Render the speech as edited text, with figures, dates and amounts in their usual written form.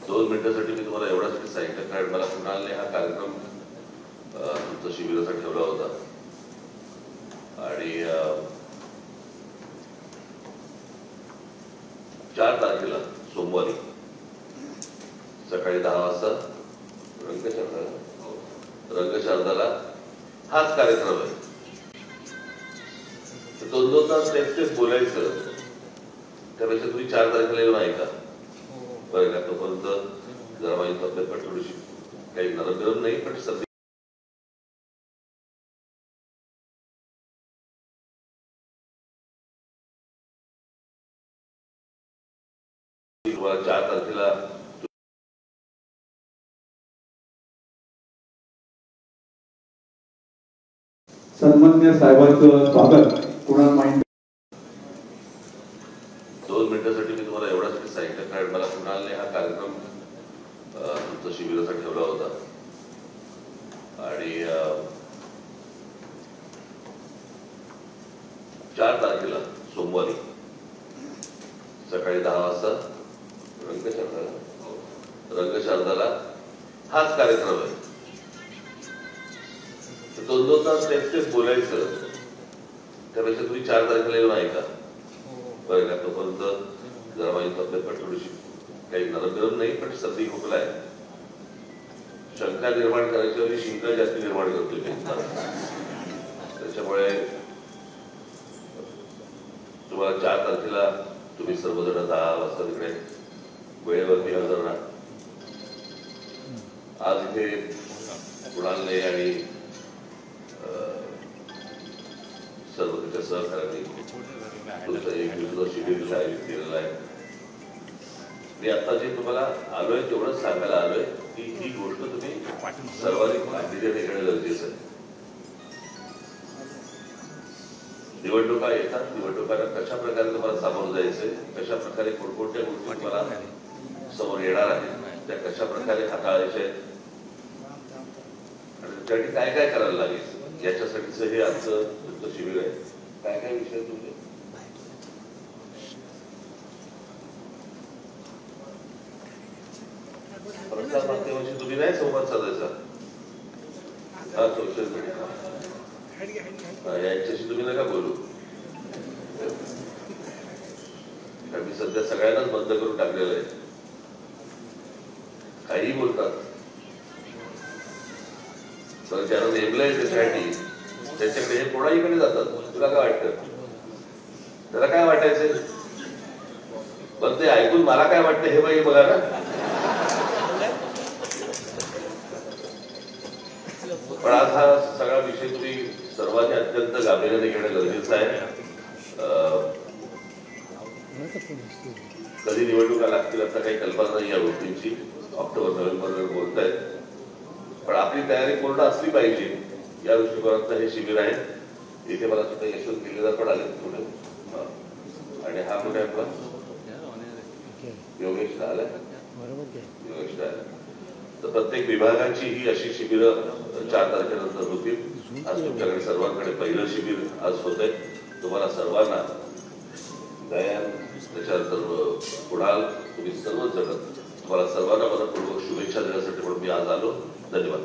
2 मिनिटांसाठी मी तुम्हाला एवढ्यासाठी सांगितलं कारण मला कुणालने हा कार्यक्रम तुमचा शिबिराचा ठेवला होता आणि 4 तारखेला सोमवारी सकाळी 10 वाजता रंगशारदाला हाच कार्यक्रम आहे. 2-2 तास तेच बोलायचं त्यापेक्षा तुम्ही 4 तारखेला येऊन ऐका बरं का. तोपर्यंत जरा माझी तब्येत पण थोडीशी काही नरम गरम नाही पण सध्या तुम्हाला 4 तारखेला सन्मान्य साहेबांचं स्वागत कुणाल माहिती 2 मिनिटांसाठी मी तुम्हाला एवढ्यासाठी सांगितलं कारण मला कुणालने हा कार्यक्रम तुमचा शिबिराचा ठेवला होता आणि 4 तारखेला सोमवारी सकाळी 10 वाजता रंगशारदाला हाच कार्यक्रम आहे. 2-2 तास तेच बोलायचं त्यापेक्षा तुम्ही 4 तारखेला येऊन ऐका बरं का. तोपर्यंत जरा माझी तब्येत पण थोडीशी काही नरम गरम नाही पण सर्दी खोकला आहे. शंका निर्माण करायची आणि शिंका जास्त निर्माण करतोय मी त्याच्यामुळे तुम्हाला 4 तारखेला तुम्ही सर्वजण 10 वाजता तिकडे वेळेवरती हजर राहा. आज इथे कुणालने आणि सर्व त्याच्या सहकार्याने शिबिर आयोजित केलेला आहे. मी आता जे तुम्हाला आलोय तेवढंच सांगायला आलोय की ही गोष्ट तुम्ही सर्वाधिक गांभीर्याने घेणं गरजेचं आहे. निवडणुका येतात, निवडणुकांना कशा प्रकारे तुम्हाला सामोरं जायचंय, कशा प्रकारे कोणकोणत्या गोष्टी तुम्हाला समोर येणार आहेत, त्या कशा प्रकारे हाताळायच्या आहेत आणि त्यासाठी काय काय करायला लागेल याच्यासाठीच हे आजचं तुमचं शिबिर आहे. काय काय विषय तुमचे प्रसार माध्यमांशी तुम्ही नाही संवाद साधायचा सोशल मीडिया यांच्याशी तुम्ही नका बोलू. मी सध्या सगळ्यांनाच बंद करून टाकलेलं आहे. काही बोलतात तर ज्यांना नेमलंय त्याच्यासाठी त्याच्याकडे हे कोणाहीकडे जातात. तुला काय वाटतं? त्याला काय वाटायचंय बरं ते ऐकून मला काय वाटतं हे बाई बघा ना. पण आज हा सगळा विषय तुम्ही सर्वांनी अत्यंत गांभीर्याने घेणं गरजेचं आहे. कधी निवडणुका लागतील आता काही कल्पना नाही या गोष्टींची. ऑक्टोबर-नोव्हेंबर बोलतायत पण आपली तयारी पूर्ण असली पाहिजे या दृष्टिकोनातून हे शिबिर आहे. इथे मला सुद्धा यशवंत केलेदार पण आले पुढे आणि हा कुठे आपला योगेश आलाय. योगेश आलाय तर प्रत्येक विभागाची ही अशी शिबिरं 4 तारखेनंतर होतील. आज तुमच्याकडे सर्वांकडे पहिलं शिबिर आज होत आहे. तुम्हाला सर्वांना दयान त्याच्यानंतर कुणाल तुम्ही सर्वच जण तुम्हाला सर्वांना मनपूर्वक शुभेच्छा देण्यासाठी म्हणून मी आज आलो. धन्यवाद.